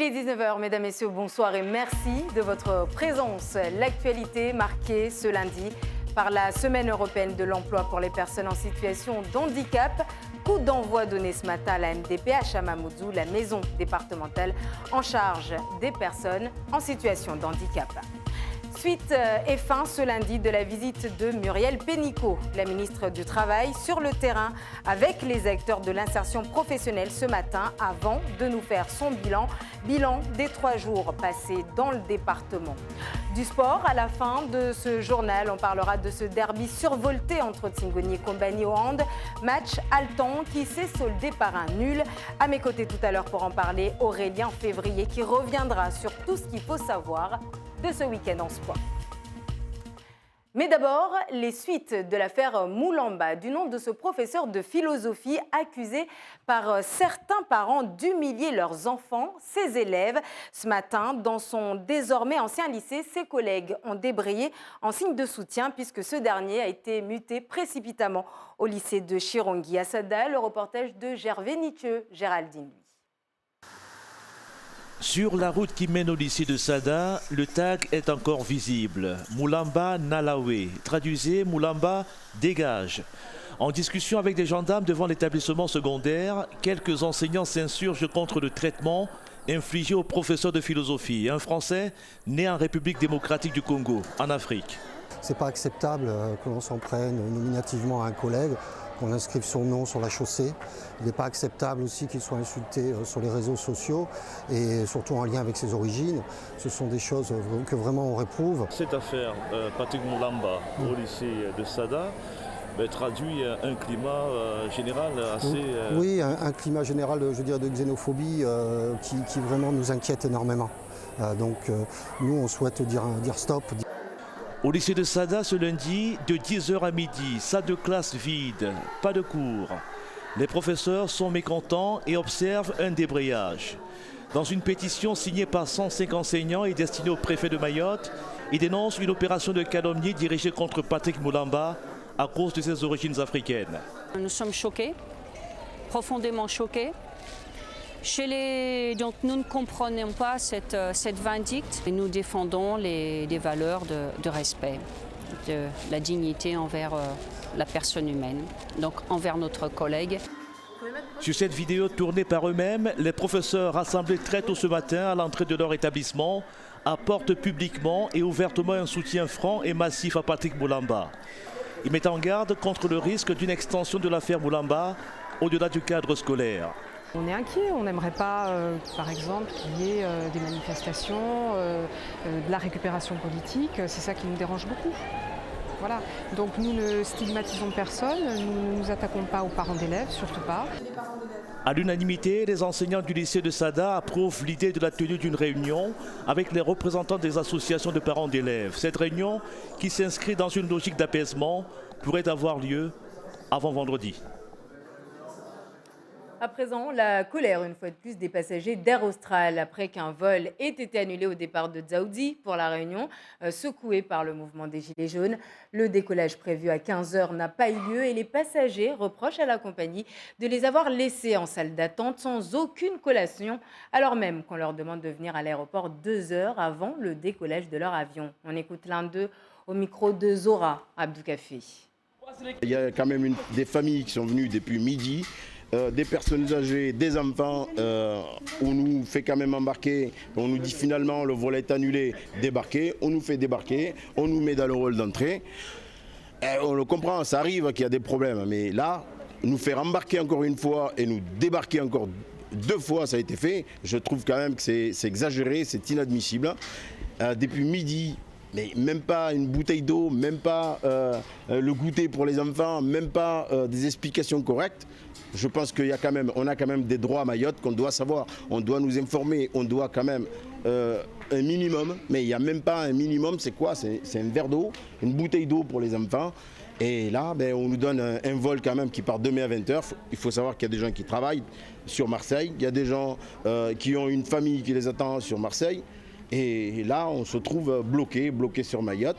Il est 19 h, mesdames, messieurs, bonsoir et merci de votre présence. L'actualité marquée ce lundi par la Semaine européenne de l'emploi pour les personnes en situation de handicap. Coup d'envoi donné ce matin à la MDPH à Mamoudzou, la maison départementale en charge des personnes en situation de handicap. Suite et fin ce lundi de la visite de Muriel Pénicaud, la ministre du Travail, sur le terrain avec les acteurs de l'insertion professionnelle ce matin avant de nous faire son bilan des 3 jours passés dans le département. Du sport, à la fin de ce journal, on parlera de ce derby survolté entre Tsingoni et Kombani au hand, match haletant qui s'est soldé par un nul. À mes côtés tout à l'heure pour en parler, Aurélien Février qui reviendra sur tout ce qu'il faut savoir de ce week-end en sport. Mais d'abord, les suites de l'affaire Moulamba, du nom de ce professeur de philosophie accusé par certains parents d'humilier leurs enfants, ses élèves. Ce matin, dans son désormais ancien lycée, ses collègues ont débrayé en signe de soutien puisque ce dernier a été muté précipitamment au lycée de Chirongi. À Sada, le reportage de Gervais Nitcheux, Géraldine. Sur la route qui mène au lycée de Sada, le tag est encore visible. Moulamba Nalawe. Traduisez, Moulamba dégage. En discussion avec des gendarmes devant l'établissement secondaire, quelques enseignants s'insurgent contre le traitement infligé au professeur de philosophie, un Français né en République démocratique du Congo, en Afrique. C'est pas acceptable que l'on s'en prenne nominativement à un collègue, qu'on inscrive son nom sur la chaussée. Il n'est pas acceptable aussi qu'il soit insulté sur les réseaux sociaux et surtout en lien avec ses origines. Ce sont des choses que vraiment on réprouve. Cette affaire, Patrick Moulamba, au lycée de Sada, traduit un climat général assez... Oui, un climat général, je dirais, de xénophobie qui vraiment nous inquiète énormément. Donc nous, on souhaite dire stop. Au lycée de Sada, ce lundi, de 10 h à midi, salle de classe vide, pas de cours. Les professeurs sont mécontents et observent un débrayage. Dans une pétition signée par 105 enseignants et destinée au préfet de Mayotte, ils dénoncent une opération de calomnie dirigée contre Patrick Moulamba à cause de ses origines africaines. Nous sommes choqués, profondément choqués. Donc nous ne comprenons pas cette vindicte. Nous défendons des valeurs de respect, de la dignité envers la personne humaine, donc envers notre collègue. Sur cette vidéo tournée par eux-mêmes, les professeurs rassemblés très tôt ce matin à l'entrée de leur établissement apportent publiquement et ouvertement un soutien franc et massif à Patrick Moulamba. Ils mettent en garde contre le risque d'une extension de l'affaire Moulamba au-delà du cadre scolaire. On est inquiet, on n'aimerait pas, par exemple, qu'il y ait des manifestations, de la récupération politique, c'est ça qui nous dérange beaucoup. Voilà. Donc nous ne stigmatisons personne, nous ne nous attaquons pas aux parents d'élèves, surtout pas. À l'unanimité, les enseignants du lycée de Sada approuvent l'idée de la tenue d'une réunion avec les représentants des associations de parents d'élèves. Cette réunion, qui s'inscrit dans une logique d'apaisement, pourrait avoir lieu avant vendredi. À présent, la colère, une fois de plus, des passagers d'Air Austral après qu'un vol ait été annulé au départ de Dzaoudi pour la Réunion, secoué par le mouvement des Gilets jaunes. Le décollage prévu à 15 h n'a pas eu lieu et les passagers reprochent à la compagnie de les avoir laissés en salle d'attente sans aucune collation, alors même qu'on leur demande de venir à l'aéroport 2 heures avant le décollage de leur avion. On écoute l'un d'eux au micro de Zora Abdoukafé. Il y a quand même des familles qui sont venues depuis midi. Des personnes âgées, des enfants, on nous fait quand même embarquer, on nous dit finalement le vol est annulé, débarquer, on nous fait débarquer, on nous met dans le rôle d'entrée. On le comprend, ça arrive qu'il y a des problèmes, mais là, nous faire embarquer encore une fois et nous débarquer encore 2 fois, ça a été fait, je trouve quand même que c'est exagéré, c'est inadmissible. Depuis midi, mais même pas une bouteille d'eau, même pas le goûter pour les enfants, même pas des explications correctes. Je pense qu'on a quand même des droits à Mayotte qu'on doit savoir. On doit nous informer, on doit quand même un minimum, mais il n'y a même pas un minimum. C'est quoi? C'est un verre d'eau, une bouteille d'eau pour les enfants. Et là, on nous donne un vol quand même qui part demain à 20 h. Il faut savoir qu'il y a des gens qui travaillent sur Marseille. Il y a des gens qui ont une famille qui les attend sur Marseille. Et là, on se trouve bloqué sur Mayotte.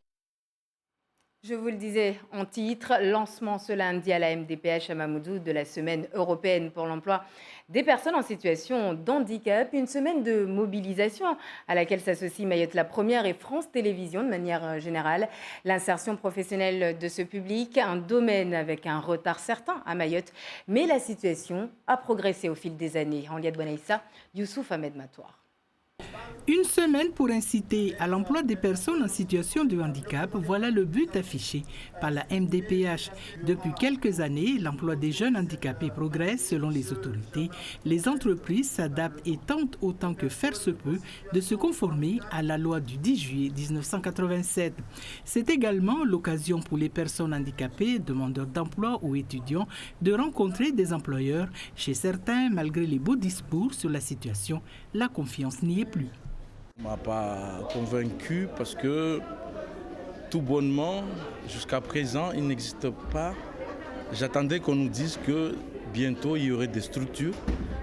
Je vous le disais en titre, lancement ce lundi à la MDPH à Mamoudzou de la Semaine européenne pour l'emploi des personnes en situation de handicap. Une semaine de mobilisation à laquelle s'associe Mayotte la Première et France Télévisions de manière générale. L'insertion professionnelle de ce public, un domaine avec un retard certain à Mayotte, mais la situation a progressé au fil des années. En Liad Bonaïssa, Youssouf Ahmed Matoir. Une semaine pour inciter à l'emploi des personnes en situation de handicap, voilà le but affiché par la MDPH. Depuis quelques années, l'emploi des jeunes handicapés progresse selon les autorités. Les entreprises s'adaptent et tentent autant que faire se peut de se conformer à la loi du 10 juillet 1987. C'est également l'occasion pour les personnes handicapées, demandeurs d'emploi ou étudiants, de rencontrer des employeurs. Chez certains, malgré les beaux discours sur la situation, la confiance n'y est plus. On ne m'a pas convaincu parce que tout bonnement, jusqu'à présent, il n'existe pas. J'attendais qu'on nous dise que bientôt il y aurait des structures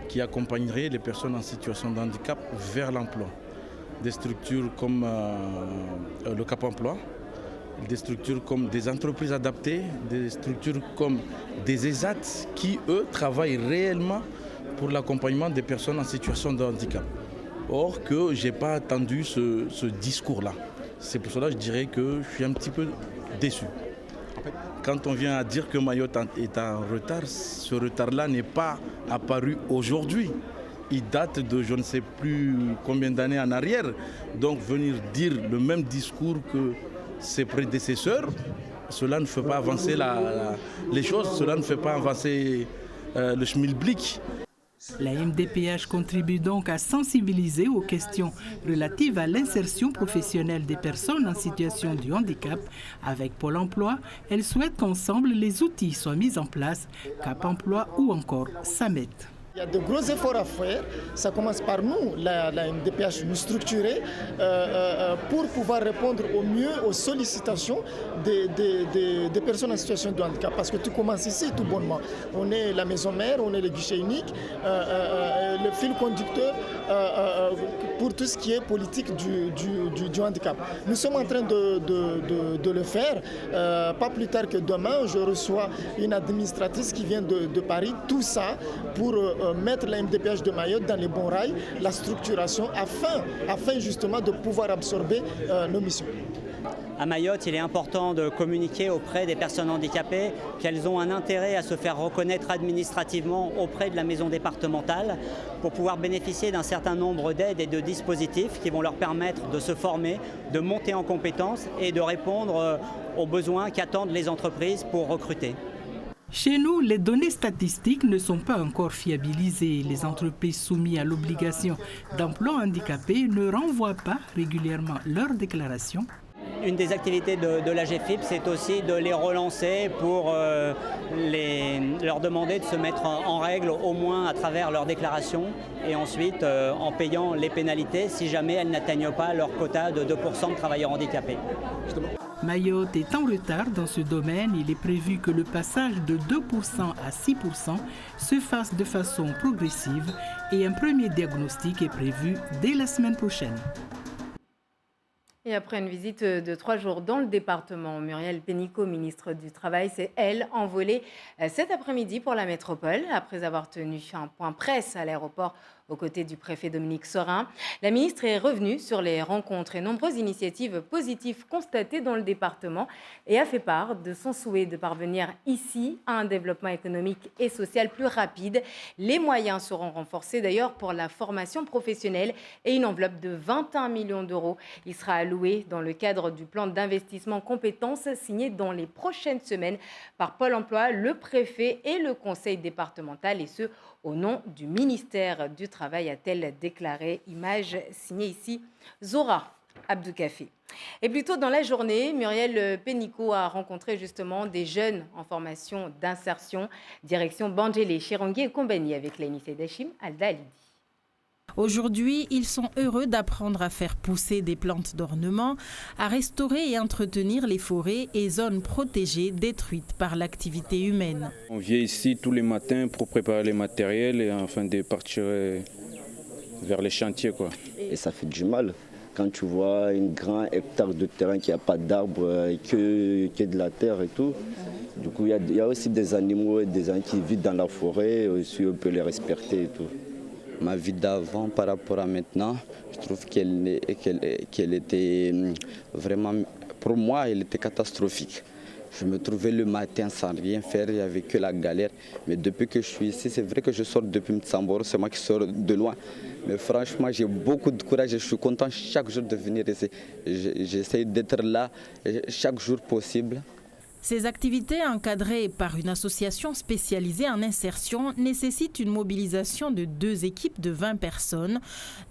qui accompagneraient les personnes en situation de handicap vers l'emploi. Des structures comme le Cap Emploi, des structures comme des entreprises adaptées, des structures comme des ESAT qui, eux, travaillent réellement pour l'accompagnement des personnes en situation de handicap. Or que je n'ai pas attendu ce discours-là. C'est pour cela que je dirais que je suis un petit peu déçu. Quand on vient à dire que Mayotte est en retard, ce retard-là n'est pas apparu aujourd'hui. Il date de je ne sais plus combien d'années en arrière. Donc venir dire le même discours que ses prédécesseurs, cela ne fait pas avancer les choses, cela ne fait pas avancer le schmilblick. La MDPH contribue donc à sensibiliser aux questions relatives à l'insertion professionnelle des personnes en situation de handicap. Avec Pôle emploi, elle souhaite qu'ensemble les outils soient mis en place, Cap Emploi ou encore SAMET. Il y a de gros efforts à faire. Ça commence par nous, la MDPH, nous structurer pour pouvoir répondre au mieux aux sollicitations des personnes en situation de handicap. Parce que tout commence ici, tout bonnement. On est la maison mère, on est le guichet unique, le fil conducteur pour tout ce qui est politique du handicap. Nous sommes en train de le faire. Pas plus tard que demain, je reçois une administratrice qui vient de Paris. Tout ça pour mettre la MDPH de Mayotte dans les bons rails, la structuration, afin justement de pouvoir absorber nos missions. À Mayotte, il est important de communiquer auprès des personnes handicapées qu'elles ont un intérêt à se faire reconnaître administrativement auprès de la maison départementale pour pouvoir bénéficier d'un certain nombre d'aides et de dispositifs qui vont leur permettre de se former, de monter en compétences et de répondre aux besoins qu'attendent les entreprises pour recruter. Chez nous, les données statistiques ne sont pas encore fiabilisées. Les entreprises soumises à l'obligation d'emploi handicapé ne renvoient pas régulièrement leurs déclarations. Une des activités de la GFIP, c'est aussi de les relancer pour leur demander de se mettre en règle au moins à travers leurs déclarations et ensuite en payant les pénalités si jamais elles n'atteignent pas leur quota de 2% de travailleurs handicapés. Mayotte est en retard dans ce domaine. Il est prévu que le passage de 2% à 6% se fasse de façon progressive et un premier diagnostic est prévu dès la semaine prochaine. Et après une visite de 3 jours dans le département, Muriel Pénicaud, ministre du Travail, s'est, elle, envolée cet après-midi pour la métropole, après avoir tenu un point presse à l'aéroport aux côtés du préfet Dominique Sorin. La ministre est revenue sur les rencontres et nombreuses initiatives positives constatées dans le département et a fait part de son souhait de parvenir ici à un développement économique et social plus rapide. Les moyens seront renforcés d'ailleurs pour la formation professionnelle et une enveloppe de 21 millions d'euros. Il sera alloué dans le cadre du plan d'investissement compétences signé dans les prochaines semaines par Pôle emploi, le préfet et le conseil départemental, et ce, au nom du ministère du Travail, a-t-elle déclaré. Image signée ici Zora Abdoukafé. Et plus tôt dans la journée, Muriel Pénicaud a rencontré justement des jeunes en formation d'insertion. Direction Bandjelé, Chirongi et compagnie avec l'ANICE d'Achim, Alda Alidi. Aujourd'hui, ils sont heureux d'apprendre à faire pousser des plantes d'ornement, à restaurer et entretenir les forêts et zones protégées détruites par l'activité humaine. On vient ici tous les matins pour préparer les matériels et afin de partir vers les chantiers, quoi. Et ça fait du mal Quand tu vois un grand hectare de terrain qui n'a pas d'arbres, que de la terre et tout. Du coup, il y a aussi des animaux et des gens qui vivent dans la forêt, aussi on peut les respecter et tout. Ma vie d'avant par rapport à maintenant, je trouve qu'elle était vraiment, pour moi, elle était catastrophique. Je me trouvais le matin sans rien faire, il n'y avait que la galère. Mais depuis que je suis ici, c'est vrai que je sors depuis Mtsamboro, c'est moi qui sors de loin. Mais franchement, j'ai beaucoup de courage et je suis content chaque jour de venir ici. J'essaie d'être là chaque jour possible. Ces activités encadrées par une association spécialisée en insertion nécessitent une mobilisation de 2 équipes de 20 personnes.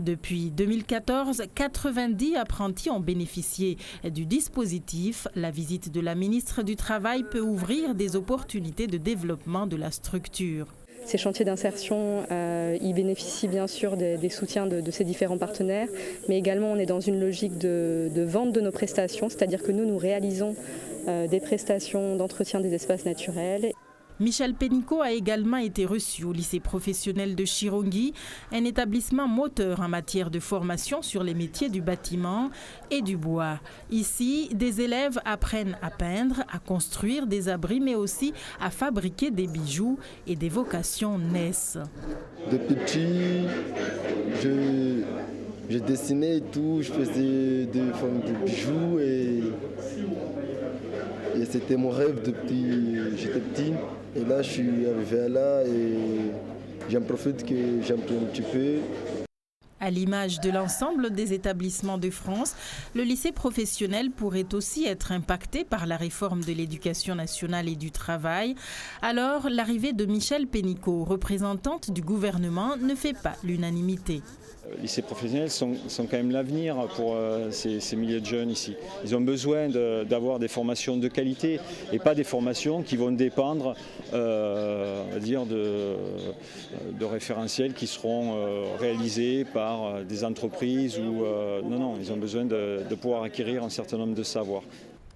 Depuis 2014, 90 apprentis ont bénéficié du dispositif. La visite de la ministre du Travail peut ouvrir des opportunités de développement de la structure. Ces chantiers d'insertion, ils bénéficient bien sûr des soutiens de ces différents partenaires, mais également on est dans une logique de vente de nos prestations, c'est-à-dire que nous réalisons des prestations d'entretien des espaces naturels. Michel Pénicaud a également été reçu au lycée professionnel de Chirongui, un établissement moteur en matière de formation sur les métiers du bâtiment et du bois. Ici, des élèves apprennent à peindre, à construire des abris, mais aussi à fabriquer des bijoux et des vocations naissent. Depuis petit, je dessinais et tout, je faisais des formes de bijoux et c'était mon rêve depuis que j'étais petit. Et là, je suis arrivé à là et j'en profite que j'apprends un petit peu. À l'image de l'ensemble des établissements de France, le lycée professionnel pourrait aussi être impacté par la réforme de l'éducation nationale et du travail. Alors, l'arrivée de Michel Pénicaud, représentante du gouvernement, ne fait pas l'unanimité. Les lycées professionnels sont quand même l'avenir pour ces milliers de jeunes ici. Ils ont besoin d'avoir des formations de qualité et pas des formations qui vont dépendre de référentiels qui seront réalisés par des entreprises. Non, ils ont besoin de pouvoir acquérir un certain nombre de savoirs.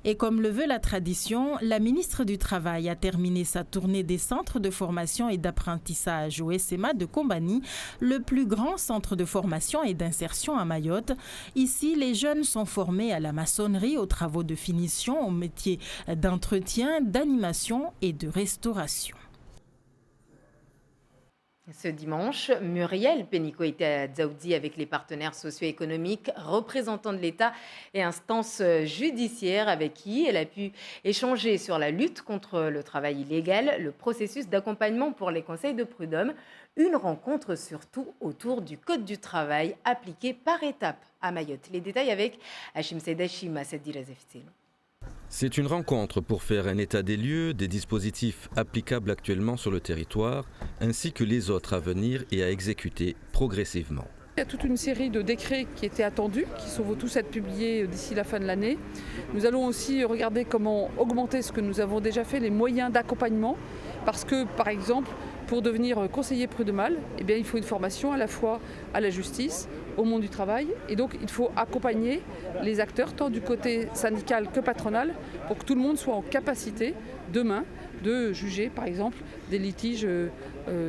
Et comme le veut la tradition, la ministre du Travail a terminé sa tournée des centres de formation et d'apprentissage au SMA de Kombani, le plus grand centre de formation et d'insertion à Mayotte. Ici, les jeunes sont formés à la maçonnerie, aux travaux de finition, aux métiers d'entretien, d'animation et de restauration. Ce dimanche, Muriel Pénicaud était à Dzaoudzi avec les partenaires socio-économiques, représentants de l'État et instances judiciaires avec qui elle a pu échanger sur la lutte contre le travail illégal, le processus d'accompagnement pour les conseils de prud'homme, une rencontre surtout autour du Code du travail appliqué par étapes à Mayotte. Les détails avec Hachim Seydachim à cette direction. C'est une rencontre pour faire un état des lieux, des dispositifs applicables actuellement sur le territoire, ainsi que les autres à venir et à exécuter progressivement. Il y a toute une série de décrets qui étaient attendus, qui vont tous être publiés d'ici la fin de l'année. Nous allons aussi regarder comment augmenter ce que nous avons déjà fait, les moyens d'accompagnement, parce que, par exemple, pour devenir conseiller prud'homal, il faut une formation à la fois à la justice, au monde du travail. Et donc, il faut accompagner les acteurs, tant du côté syndical que patronal, pour que tout le monde soit en capacité, demain, de juger, par exemple, des litiges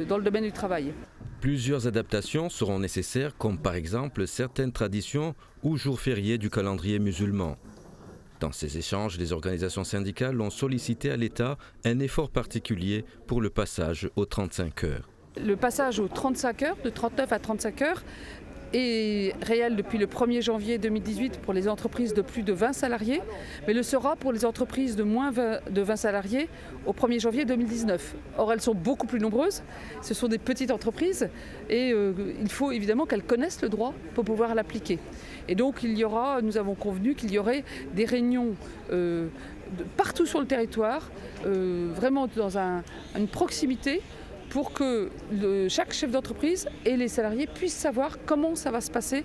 dans le domaine du travail. Plusieurs adaptations seront nécessaires, comme par exemple certaines traditions ou jours fériés du calendrier musulman. Dans ces échanges, les organisations syndicales ont sollicité à l'État un effort particulier pour le passage aux 35 heures. Le passage aux 35 heures, de 39 à 35 heures, est réel depuis le 1er janvier 2018 pour les entreprises de plus de 20 salariés, mais le sera pour les entreprises de moins de 20 salariés au 1er janvier 2019. Or, elles sont beaucoup plus nombreuses, ce sont des petites entreprises et il faut évidemment qu'elles connaissent le droit pour pouvoir l'appliquer. Et donc, nous avons convenu qu'il y aurait des réunions partout sur le territoire, vraiment dans une proximité, pour que chaque chef d'entreprise et les salariés puissent savoir comment ça va se passer.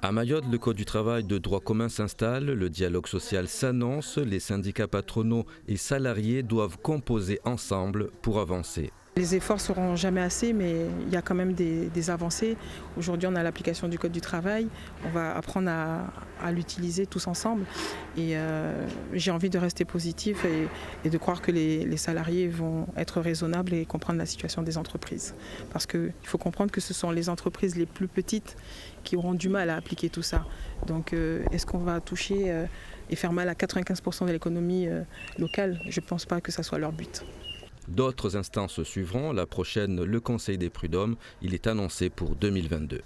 À Mayotte, le Code du travail de droit commun s'installe, le dialogue social s'annonce, les syndicats patronaux et salariés doivent composer ensemble pour avancer. Les efforts ne seront jamais assez, mais il y a quand même des avancées. Aujourd'hui, on a l'application du Code du travail. On va apprendre à l'utiliser tous ensemble. Et j'ai envie de rester positif et de croire que les salariés vont être raisonnables et comprendre la situation des entreprises. Parce qu'il faut comprendre que ce sont les entreprises les plus petites qui auront du mal à appliquer tout ça. Donc, est-ce qu'on va toucher et faire mal à 95% de l'économie locale? Je ne pense pas que ça soit leur but. D'autres instances suivront. La prochaine, le Conseil des prud'hommes. Il est annoncé pour 2022.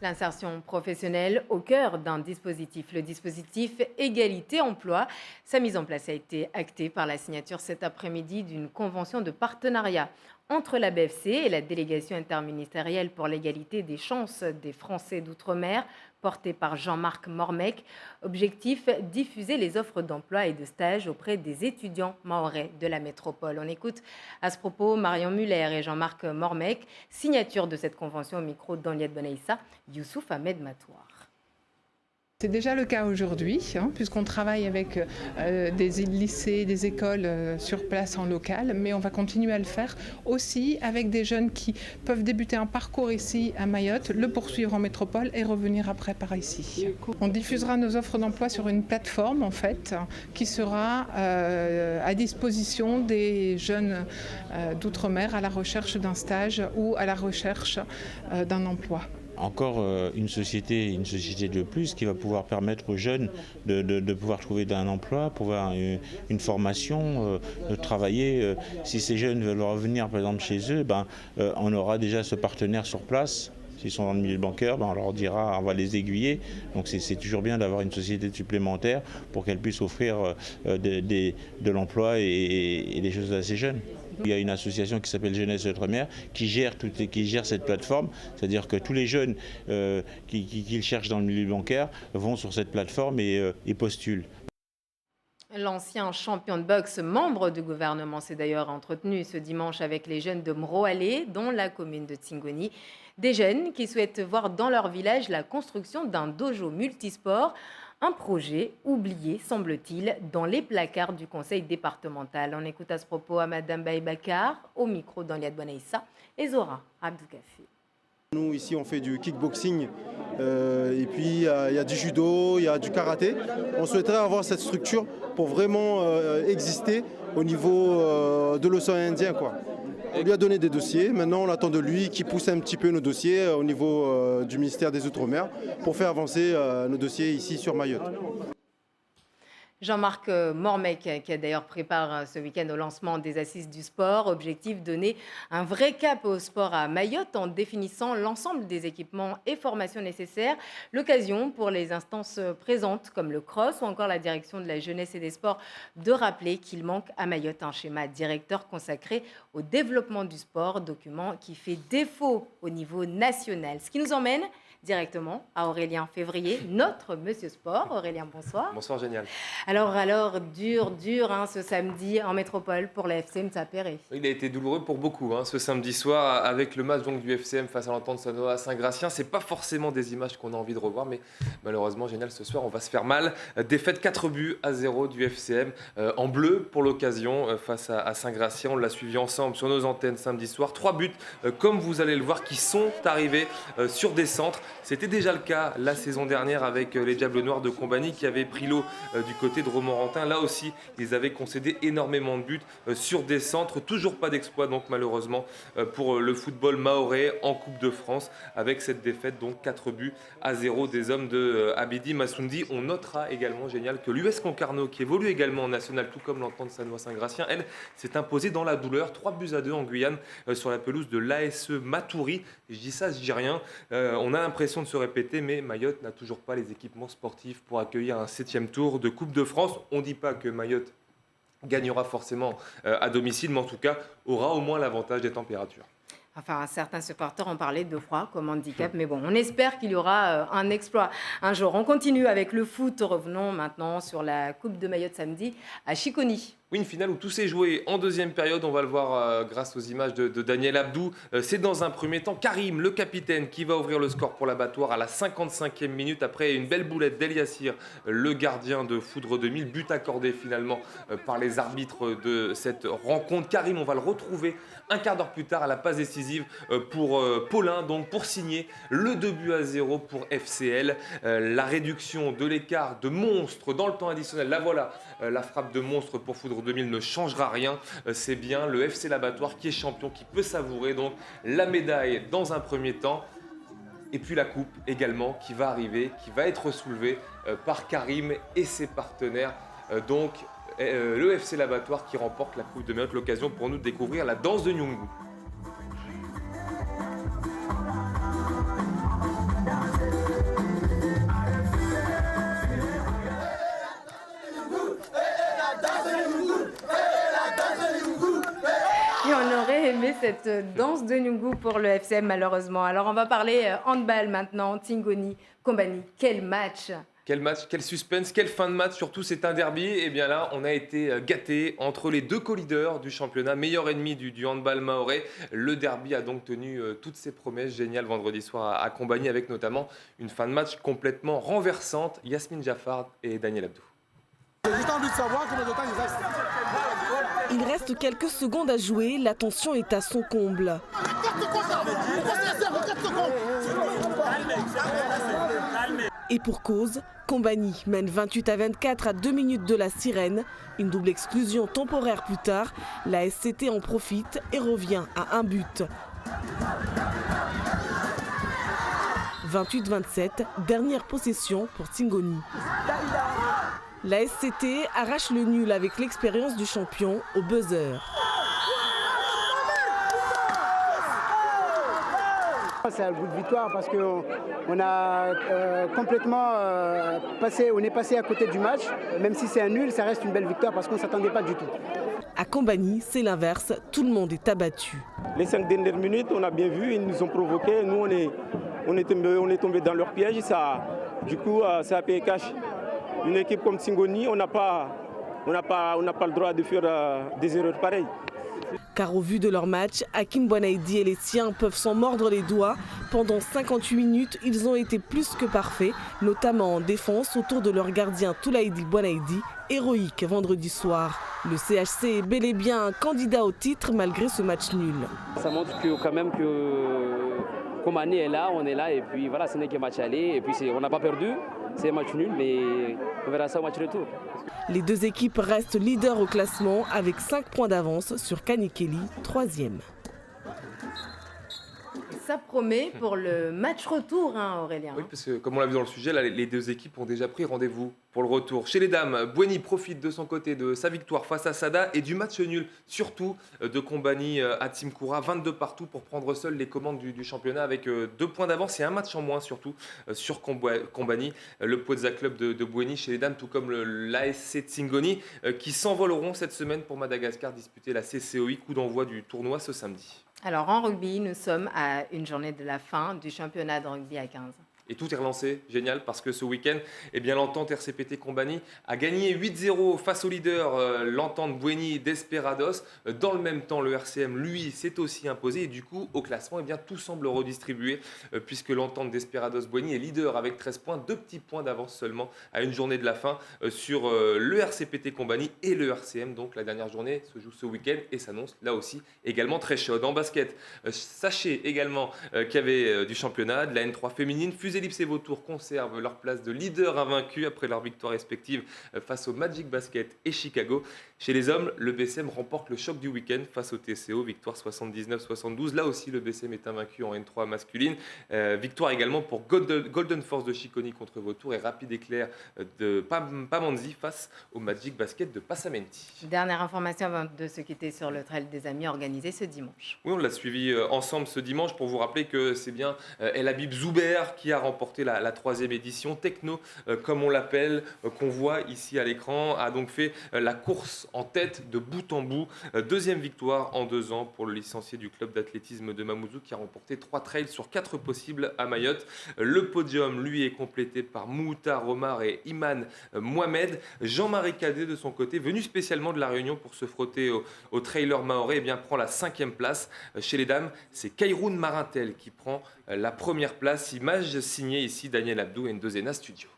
L'insertion professionnelle au cœur d'un dispositif, le dispositif Égalité Emploi. Sa mise en place a été actée par la signature cet après-midi d'une convention de partenariat entre la BFC et la délégation interministérielle pour l'égalité des chances des Français d'outre-mer, portée par Jean-Marc Mormec. Objectif, diffuser les offres d'emploi et de stage auprès des étudiants mahorais de la métropole. On écoute à ce propos Marion Muller et Jean-Marc Mormec, signature de cette convention au micro d'Henriette Bonaïssa, Youssouf Ahmed Matouar. C'est déjà le cas aujourd'hui, puisqu'on travaille avec des lycées, des écoles sur place en local, mais on va continuer à le faire aussi avec des jeunes qui peuvent débuter un parcours ici à Mayotte, le poursuivre en métropole et revenir après par ici. On diffusera nos offres d'emploi sur une plateforme en fait, qui sera à disposition des jeunes d'outre-mer à la recherche d'un stage ou à la recherche d'un emploi. Encore une société de plus qui va pouvoir permettre aux jeunes de pouvoir trouver un emploi, pouvoir une formation, de travailler. Si ces jeunes veulent revenir par exemple chez eux, on aura déjà ce partenaire sur place. S'ils sont dans le milieu bancaire, on leur dira, on va les aiguiller. Donc c'est toujours bien d'avoir une société supplémentaire pour qu'elle puisse offrir de l'emploi et des choses à ces jeunes. Il y a une association qui s'appelle Jeunesse Outre-mer qui gère cette plateforme, c'est-à-dire que tous les jeunes qui cherchent dans le milieu bancaire vont sur cette plateforme et postulent. L'ancien champion de boxe, membre du gouvernement, s'est d'ailleurs entretenu ce dimanche avec les jeunes de Mroalé, dont la commune de Tingoni. Des jeunes qui souhaitent voir dans leur village la construction d'un dojo multisport. Un projet oublié, semble-t-il, dans les placards du conseil départemental. On écoute à ce propos à Madame Baïbakar, au micro d'Henriette Bonaïssa et Zora Abdoukafi. Nous, ici, on fait du kickboxing, et puis il y a du judo, il y a du karaté. On souhaiterait avoir cette structure pour vraiment exister au niveau de l'océan Indien, quoi. On lui a donné des dossiers, maintenant on attend de lui qu'il pousse un petit peu nos dossiers au niveau du ministère des Outre-mer pour faire avancer nos dossiers ici sur Mayotte. Jean-Marc Mormec, qui a d'ailleurs préparé ce week-end au lancement des Assises du sport. Objectif, donner un vrai cap au sport à Mayotte en définissant l'ensemble des équipements et formations nécessaires. L'occasion pour les instances présentes, comme le CROSS ou encore la direction de la jeunesse et des sports, de rappeler qu'il manque à Mayotte un schéma directeur consacré au développement du sport, document qui fait défaut au niveau national. Ce qui nous emmène directement à Aurélien Février, notre Monsieur Sport. Aurélien, bonsoir. Bonsoir, génial. Alors, dur ce samedi en métropole pour la FCM Sapéré. Il a été douloureux pour beaucoup ce samedi soir avec le match donc, du FCM face à l'Entente Sanoa à Saint-Gratien. C'est pas forcément des images qu'on a envie de revoir, mais malheureusement, génial, ce soir, on va se faire mal. Défaite 4-0 du FCM en bleu pour l'occasion face à Saint-Gratien. On l'a suivi ensemble sur nos antennes samedi soir. 3 buts, comme vous allez le voir, qui sont arrivés sur des centres. C'était déjà le cas la saison dernière avec les Diables Noirs de Combani qui avaient pris l'eau du côté de Romorantin. Là aussi, ils avaient concédé énormément de buts sur des centres. Toujours pas d'exploit donc malheureusement pour le football mahorais en Coupe de France avec cette défaite donc 4-0 des hommes de Abidi Massoundi. On notera également, génial, que l'US Concarneau qui évolue également en national tout comme l'Entente Sanoa Saint-Gratien, elle s'est imposée dans la douleur. 3-2 en Guyane sur la pelouse de l'ASE Matoury. Je dis ça, je dis rien. On a l'impression de se répéter, mais Mayotte n'a toujours pas les équipements sportifs pour accueillir un 7e tour de Coupe de France. On ne dit pas que Mayotte gagnera forcément à domicile, mais en tout cas aura au moins l'avantage des températures. Enfin, certains supporters ont parlé de froid comme handicap, mais bon, on espère qu'il y aura un exploit un jour. On continue avec le foot. Revenons maintenant sur la Coupe de Mayotte samedi à Chiconi. Oui, une finale où tout s'est joué en deuxième période. On va le voir grâce aux images de Daniel Abdou. C'est dans un premier temps Karim, le capitaine, qui va ouvrir le score pour l'abattoir à la 55e minute après une belle boulette d'Eliassir, le gardien de Foudre 2000. But accordé finalement par les arbitres de cette rencontre. Karim, on va le retrouver un quart d'heure plus tard à la passe décisive pour Paulin, donc pour signer le 2-0 pour FCL. La réduction de l'écart de monstre dans le temps additionnel, la voilà, la frappe de monstre pour Foudre 2000 ne changera rien. C'est bien le FC L'Abattoir qui est champion, qui peut savourer donc la médaille dans un premier temps. Et puis la coupe également qui va arriver, qui va être soulevée par Karim et ses partenaires. Donc le FC L'Abattoir qui remporte la Coupe de Mayotte, l'occasion pour nous de découvrir la danse de Nyungu. Et on aurait aimé cette danse de Nyungu pour le FCM malheureusement. Alors on va parler handball maintenant. Tingoni, Kombani, quel match! Quel match, quel suspense, quelle fin de match, surtout c'est un derby. Et bien là, on a été gâtés entre les deux co-leaders du championnat, meilleur ennemi du handball mahorais. Le derby a donc tenu toutes ses promesses géniales vendredi soir à Kombani, avec notamment une fin de match complètement renversante. Yasmine Jaffard et Daniel Abdou. J'ai juste envie de savoir combien de temps il reste. Il reste quelques secondes à jouer, la tension est à son comble. Et pour cause, Kombani mène 28-24 à 2 minutes de la sirène. Une double exclusion temporaire plus tard, la SCT en profite et revient à un but. 28-27, dernière possession pour Tingoni. La SCT arrache le nul avec l'expérience du champion au buzzer. C'est un bout de victoire parce qu'on a complètement on est passé à côté du match. Même si c'est un nul, ça reste une belle victoire parce qu'on ne s'attendait pas du tout. À Kombani, c'est l'inverse, tout le monde est abattu. Les 5 dernières minutes, on a bien vu, ils nous ont provoqué. Nous, on est tombé dans leur piège. Du coup, ça a payé cash. Une équipe comme Tingoni, on n'a pas le droit de faire des erreurs pareilles. Car au vu de leur match, Hakim Bouanaïdi et les siens peuvent s'en mordre les doigts. Pendant 58 minutes, ils ont été plus que parfaits, notamment en défense autour de leur gardien Toulaïdi Bouanaïdi, héroïque vendredi soir. Le CHC est bel et bien un candidat au titre malgré ce match nul. Ça montre quand même que Kombani est là, on est là et puis voilà, ce n'est qu'un match aller et puis on n'a pas perdu, c'est un match nul mais on verra ça au match retour. Les deux équipes restent leaders au classement avec 5 points d'avance sur Kanikeli, 3e. Ça promet pour le match retour, hein, Aurélien. Oui, parce que comme on l'a vu dans le sujet, là, les deux équipes ont déjà pris rendez-vous pour le retour. Chez les dames, Boueny profite de son côté de sa victoire face à Sada et du match nul, surtout de Kombani à Timkoura, 22 partout pour prendre seul les commandes du championnat avec 2 points d'avance et un match en moins surtout sur Kombani. Le Poza Club de Boueny chez les dames, tout comme l'ASC Tingoni, qui s'envoleront cette semaine pour Madagascar disputer la CCOI, coup d'envoi du tournoi ce samedi. Alors en rugby, nous sommes à une journée de la fin du championnat de rugby à 15. Et tout est relancé, génial, parce que ce week-end, l'entente RCPT Kombani a gagné 8-0 face au leader, l'entente Boueny Desperados. Dans le même temps, le RCM, lui, s'est aussi imposé. Et du coup, au classement, tout semble redistribué, puisque l'entente Desperados Boueny est leader avec 13 points, 2 petits points d'avance seulement à une journée de la fin sur le RCPT Kombani et le RCM. Donc la dernière journée se joue ce week-end et s'annonce là aussi également très chaude. En basket, sachez également qu'il y avait du championnat, de la N3 féminine. Ellipse et Vautour conservent leur place de leader invaincu après leur victoire respective face au Magic Basket et Chicago. Chez les hommes, le BCM remporte le choc du week-end face au TCO, victoire 79-72. Là aussi, le BCM est invaincu en N3 masculine. Victoire également pour Golden Force de Chiconi contre Vautour et Rapide Éclair de Pamanzi face au Magic Basket de Passamenti. Dernière information avant de se quitter sur le Trail des Amis organisé ce dimanche. Oui, on l'a suivi ensemble ce dimanche pour vous rappeler que c'est bien El Habib Zouber qui a remporté la 3e édition. Techno, comme on l'appelle, qu'on voit ici à l'écran, a donc fait la course course en tête de bout en bout. Deuxième victoire en 2 ans pour le licencié du club d'athlétisme de Mamoudzou qui a remporté 3 trails sur 4 possibles à Mayotte. Le podium, lui, est complété par Mouta Romar et Iman Mohamed. Jean-Marie Cadet, de son côté, venu spécialement de La Réunion pour se frotter au trailer mahorais, eh bien, prend la 5e place. Chez les dames, c'est Kairoun Marintel qui prend la première place. Image signée ici Daniel Abdou et Ndozena Studio.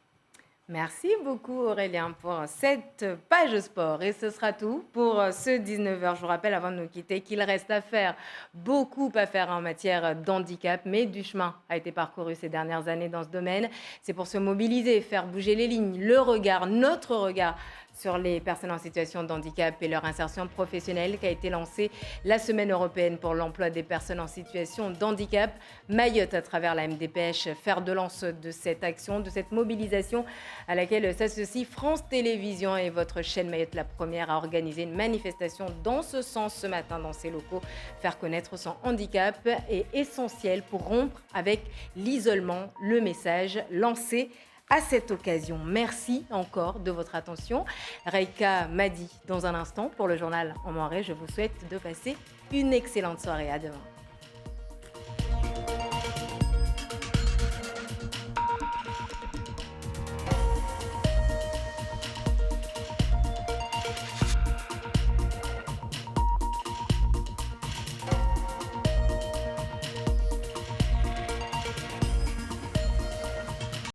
Merci beaucoup Aurélien pour cette page sport. Et ce sera tout pour ce 19h. Je vous rappelle avant de nous quitter qu'il reste à faire, beaucoup à faire en matière d'handicap, mais du chemin a été parcouru ces dernières années dans ce domaine. C'est pour se mobiliser, faire bouger les lignes, le regard, notre regard sur les personnes en situation de handicap et leur insertion professionnelle qu'a été lancée la Semaine européenne pour l'emploi des personnes en situation de handicap. Mayotte, à travers la MDPH, fer de lance de cette action, de cette mobilisation à laquelle s'associe France Télévisions et votre chaîne Mayotte la Première a organisé une manifestation dans ce sens ce matin dans ses locaux. Faire connaître son handicap est essentiel pour rompre avec l'isolement, le message lancé à cette occasion. Merci encore de votre attention. Reika Madi dans un instant pour le journal en Moiré. Je vous souhaite de passer une excellente soirée. À demain.